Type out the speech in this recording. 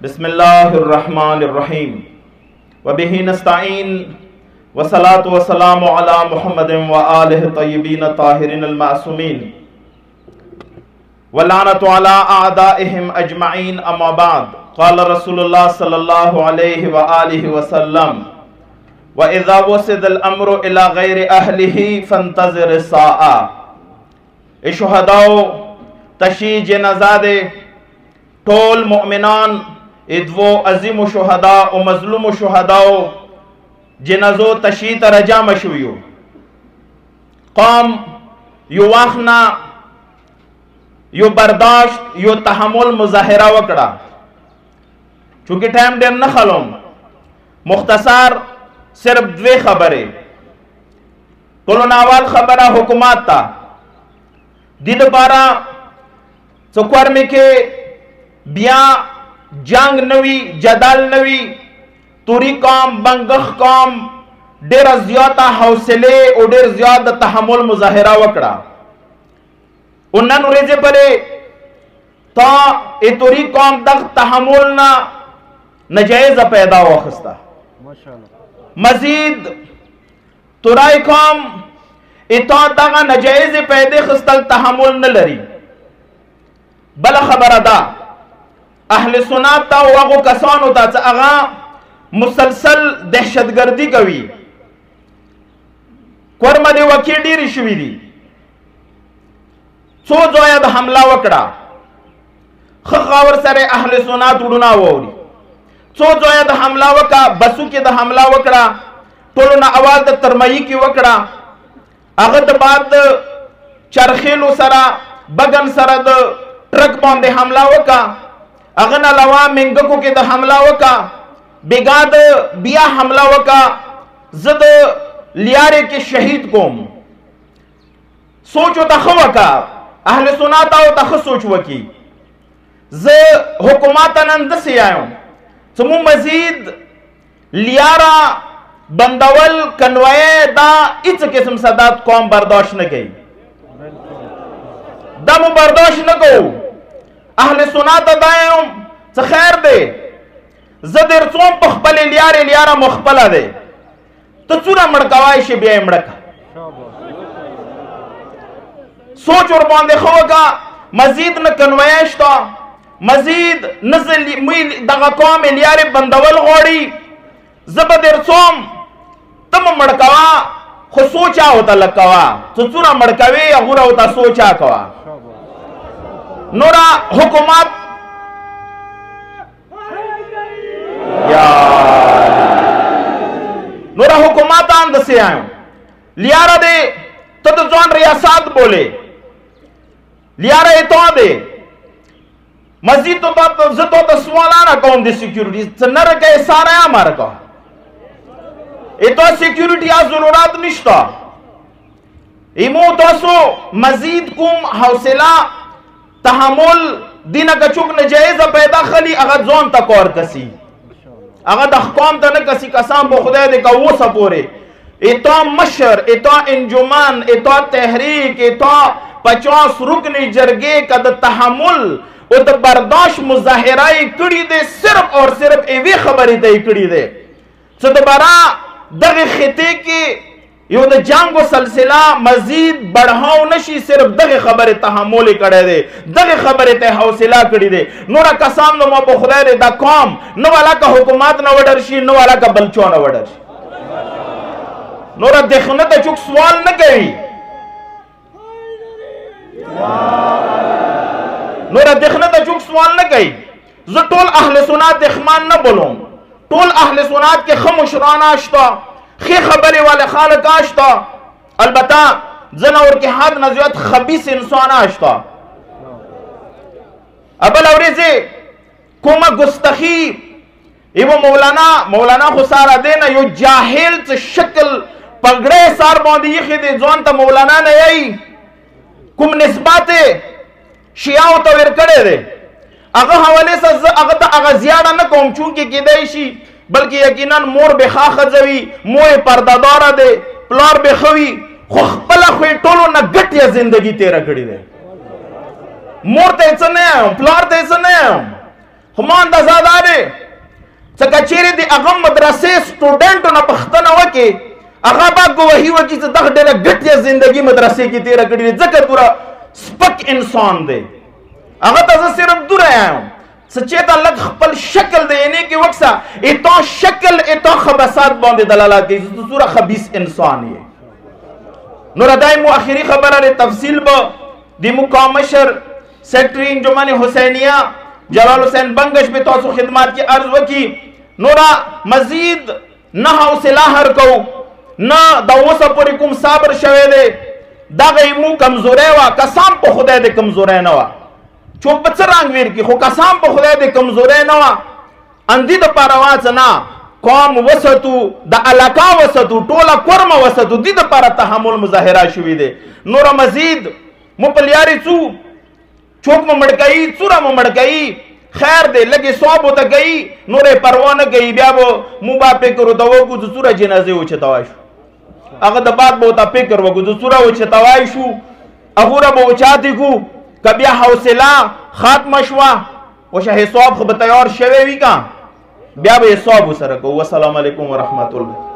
बिस्मिल्लाहिर्रहमानिर्रहीम वबिही नस्तईन वस्सलातु वस्सलामु अला मुहम्मदिन व आलिहि तय्यबीन ताहिरीन अल-मासूमीन वलानतु अला आदाइहिम अजमईन अम्मा बाद क़ाल रसूलुल्लाह सल्लल्लाहु अलैहि व आलिहि वसल्लम व इज़ा वसिदल अम्रु इला गैरि अहलिही फंतज़िर साआ। शुहदाओ तशी जनाज़ादे टोल मोमिनान इदवो अजीम शुहदा व मजलूम शुहदाओ जनाजो तशी तरजा मशवियो कौम यो वाखना यो बर्दाश्त यो तहमुल मुजाहिरा वकड़ा। चूंकि टाइम डेर न खलोम मुख्तसार सिर्फ द्वे खबरें कोलोनावाल खबरा हुकुमात था दिद बारा सुक्वार के बिया जंग नवी जदल नवी तुरी कौम बंगख कौम डेर ज्यादा हौसले और डेर ज्यादा तहमुल मुजाहिरा वकड़ा। उन्नन रेजे परे तो ए तुरी कौम तक तहमुल ना नजायज पैदा हुआ खस्ता मजीद तुराई कौम इतो तक नजायज पैदे खस्तल तहमुल न लरी बला खबर अदा अहले सुन्नत ता वागो कसान होता अगा मुसलसल दहशतगर्दी कवी कोरमदे वकीडी रिशवीदी सो जोयद हमला वकड़ा खखावर सरे अहले सुन्नत उड़ना वोरी सो जोयद हमला वका बसु के द हमला वकड़ा टोलना आवाज द तरमई की वकड़ा अगद बाद चरखेलो सरा बगन सरद ट्रक बांधे हमला वका अगन अलावा मिंगको के द हमला वका बेगाद बिया हमला वका जद लियारे के शहीद कोम सोचो तखवा का अहले सुन्नत आओ तख सोच वकी ज हुकुमात नंद से आयो समु मजीद लियारा बंदवल कन्वये दा इच किस्म सदात कौम बर्दाश्त न गई दम बर्दाश्त न गो अहले सुन्नत दायो खैर दे जदर सोम पखपले लियारे लियारा मुखपला दे तो चुरा मड़कावाई से बिया मड़का सोच और बांधे खोगा मजीद न कन्वयश तो मजीद नजल मुई दगा कौम लियारे बंदवल गोड़ी जबदर सोम तम मड़कावा खो सोचा होता लकवा तो चुरा मड़कावे अगुरा होता सोचा कवा नोरा हुकुमत नोरा हुकुमत आंद से आयो लियारा दे तो जौन रियासत बोले लियारा इतो दे मस्जिद तो जतो तो सवालाना कौन दी सिक्योरिटी नर के सारा हमारा का इतो सिक्योरिटी आ जरूरत निश्ता इमो तो सो मजीद कुम हौसला तहमुल दिन का चुक नजायज पैदा खली अगर जोन तक और कसी अगर दखकौम तन कसी कसम बो खुदा दे का वो सपोरे इतो मशर इतो इंजुमन इतो तहरीक इतो 50 रुकन जरगे कद तहमुल उद बर्दाश्त मुजाहिराई कड़ी दे सिर्फ और सिर्फ एवी खबरी दे कड़ी दे सो दोबारा दगे खिते के यो द जंगो सिलसिला मजीद बढ़ाओ नशी सिर्फ दगे खबर तहमुल करे दे दगे खबर ते हौसला कड़ी दे नोरा कसम नो मो खुदा दे द कौम न वाला का हुकूमत न वडरशी न वाला का बलचो न वडरशी नोरा देखने तो चुक सवाल न गई नोरा देखने तो चुक सवाल न गई जो टोल अहले सुन्नत देखमान न बोलो टोल अहले सुन्नत के खमुशराना अश्ता खे खबरे वाले खालक आश्ता अलबत्ता जनावर के हाथ नजत खबीस इंसान आश्ता अबल औरेजे कुमा गुस्तखी एवं मौलाना खुसारा देना यो जाहिल से शक्ल पगड़े सार बांधी खिदे जोन त मौलाना ने आई कुम निस्बाते शियाओ तो वर करे दे अगर हवाले से अगर ज्यादा न कौम चूंकि किदैशी बल्कि यकीनन मोर बेखा खजवी मोए पर्दादारा दे प्लार बेखवी खुखपला खुई टोलो न गटिया जिंदगी तेरा कड़ी दे मोर तेच ने प्लार तेच ने همان د زاداره څنګه چیرې د هغه مدرسې سټوډنټو نه پوښتنه وکړي هغه به ګواهي وکړي چې دغه ډېره ګټه زندگی مدرسې کې تېره کړې ده ځکه پوره سپک انسان دی هغه ته زه صرف دوره یم سچې ته لږ خپل شکل دی یعنی کې وکسا اتا شکل اتا خبثات باندې دلالت کوي چې صورت خبيث انسان یې نور دایمو اخیری خبره له تفصیل به د مقام مشر سیکرټری انجمن حسینیه جلال حسین بنگش به تاسو خدمات کی عرض وکي نورا مزید نه حوصله هر کو نه د اوسه پورې کوم صبر شوه دی دغه مو کمزوري وا قسم په خدای دې کمزوري نه وا چوپ په څرنګ ویر کی خو قسم په خدای دې کمزوري نه وا اندی د پرواز نه قوم وسطو د علاقه وسطو ټوله قرم وسطو دې د پر تحمل مظاهره شوې دي نور مزید مو پلیاري څو چوک مو مړکای څوره مو مړکای خیر دې لګي ثواب وته گئی نورې پروانه گئی بیا به مو با فکر وته وکړو چې څوره جنازه و چتاوای شو هغه د بعد به وته فکر وکړو چې څوره و چتاوای شو هغه به وچاتې کو کبیا حوصله ختم شوا وشه حساب خو به تیار شوی وی کا بیا به حساب سره کو والسلام علیکم ورحمت الله